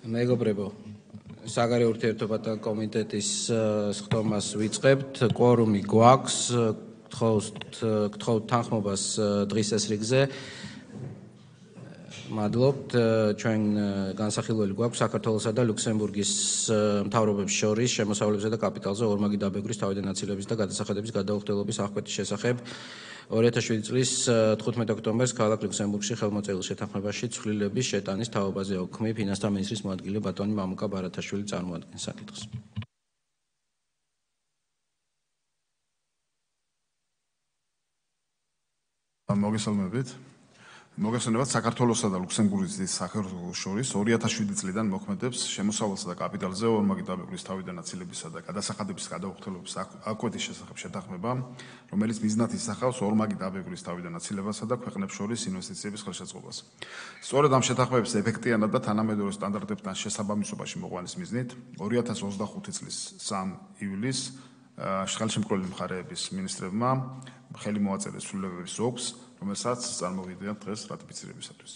მეგობრებო, საგარეო ურთიერთობათა კომიტეტის სხდომას ვიწყებთ. კვორუმი გვაქვს, გთხოვთ თანხმობას დღის ეს რიგზე. მადლობთ. ჩვენ განსახილველი გვაქვს საქართველოსა და ლუქსემბურგის მთავრობებს შორის შემოსავლებზე და კაპიტალზე ორმაგი დაბეგვრის თავიდან აცილების და გადასახადების გადაუხდელობის აღკვეთის შესახებ 2007 წლის 15 ოქტომბერს ქალაქ ლუქსემბურგში ხელმოწერილ შეთანხმებაში ცვლილების შეტანის თაობაზე ოქმი ფინანსთა მინისტრის მოადგილე ბატონი მამუკა ბარათაშვილი წარმოადგენს საკითხს. მოგესალმებით, საქართველოსა და ლუქსემბურგის სახელმწიფოს შორის 2007 წლიდან მოქმედებს შემოსავალსა და კაპიტალზე ორმაგი დაბეგვრის თავიდან აცილებისა და გადასახადების გადაუხდელობის აღკვეთის შესახებ შეთანხმება, რომელიც მიზნად ისახავს ორმაგი დაბეგვრის თავიდან აცილებასა და ქვეყნებს შორის ინვესტიციების ხელშეწყობას. სწორედ ამ შეთანხმების ეფექტიანად და თანამედროვე სტანდარტებთან შესაბამისობაში მოყვანის მიზნით 2025 წლის 3 ივლისს ხელშემკროლი მხარეების მინისტრებმა ხელი მოაწერეს ცვლილებების ზოგს, რომელსაც წარმოვიდგენთ დღეს რატიფიცირებისათვის.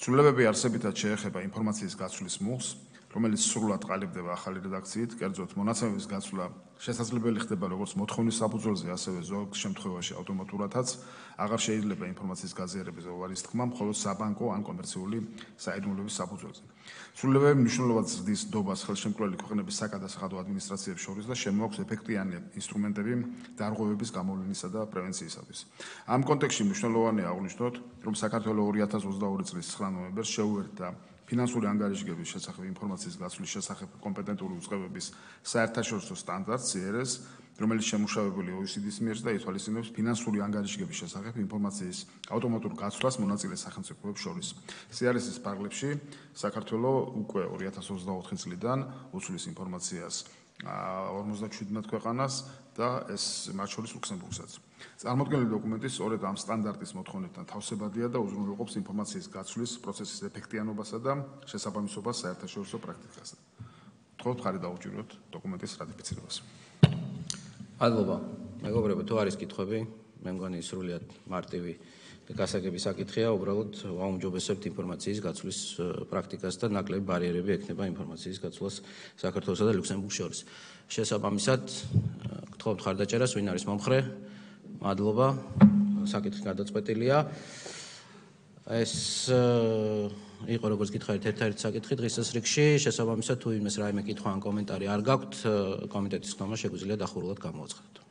ცვლილებები არსებითად შეეხება ინფორმაციის გაცვლის მუხლს, რომელიც სრულად ყალიბდება ახალი რედაქციით, კერძოდ მონაცემების გაცვლა შესაძლებელი ხდება როგორც მოთხოვნის საფუძველზე, ასევე ზოგ შემთხვევაში ავტომატურადაც აღარ შეიძლება ინფორმაციის გაზიარების უარის თქმა, მხოლოდ საბანკო ან კომერციული საიდუმლოების საფუძველზე. ცვლილებები მნიშვნელოვნად ზრდის დობას ხელშემკროლი ქვეყნების საკადასახადო ადმინისტრაციებს შორის და შემოაქვს ეფექტიანი ინსტრუმენტები დარღვევების გამოვლენისა და პრევენციისათვის. ამ კონტექსტში მნიშვნელოვანია აღვნიშნოთ, რომ საქართველოს 2022 წლის 9 ნოემბერს შეუერთდა ფინანსური ანგარიშგების შესახებ ინფორმაციის გაცვლის შესახებ კომპეტენტური უწყებების საერთაშორისო სტანდარტს CRS, რომელიც შემუშავებული OECD-ის მიერ და ითვალისწინებს ფინანსური ანგარიშგების შესახებ ინფორმაციის ავტომატურ გაცვლას მონაწილე სახელმწიფოებს შორის. CRS-ის პარალელში საქართველოს უკვე 2024 წლიდან უცვლის ინფორმაციას 57 ქვეყანას და ეს მათ შორის ლუქსემბურგსაც. წარმოქმნილი დოკუმენტი სწორედ ამ სტანდარტის მოთხოვნებთან თავსებადია და უზრუნველყოფს ინფორმაციის გაცვლის პროცესის ეფექტიანობასა და შესაბამისობას საერთაშორისო პრაქტიკასთან. გთხოვთ ხარი დაუჭიროთ დოკუმენტის რატიფიცირებას. მადლობა. მეგობრებო, თუ არის კითხვები, მე მგონი სრულიად მარტივი და გასაგები საკითხია, უბრალოდ ვაუმჯობესებთ ინფორმაციის გაცვლის პრაქტიკას და ნაკლები ბარიერები ექნება ინფორმაციის გაცვლას საქართველოსა და ლუქსემბურგს შორის. შესაბამისად, გთხოვთ ხარდაჭერას, ვინ არის მომხრე? მადლობა. საკითხი გადაწყვეტილია. ეს იყო როგორც გითხარით ერთ-ერთი საკითხი დღის ეს რიგში, შესაბამისად თუ იმეს რაიმე კითხვა ან კომენტარი არ გაქვთ, კომიტეტის ხდომა შეგვიძლია დახურულად გამოაცხადოთ.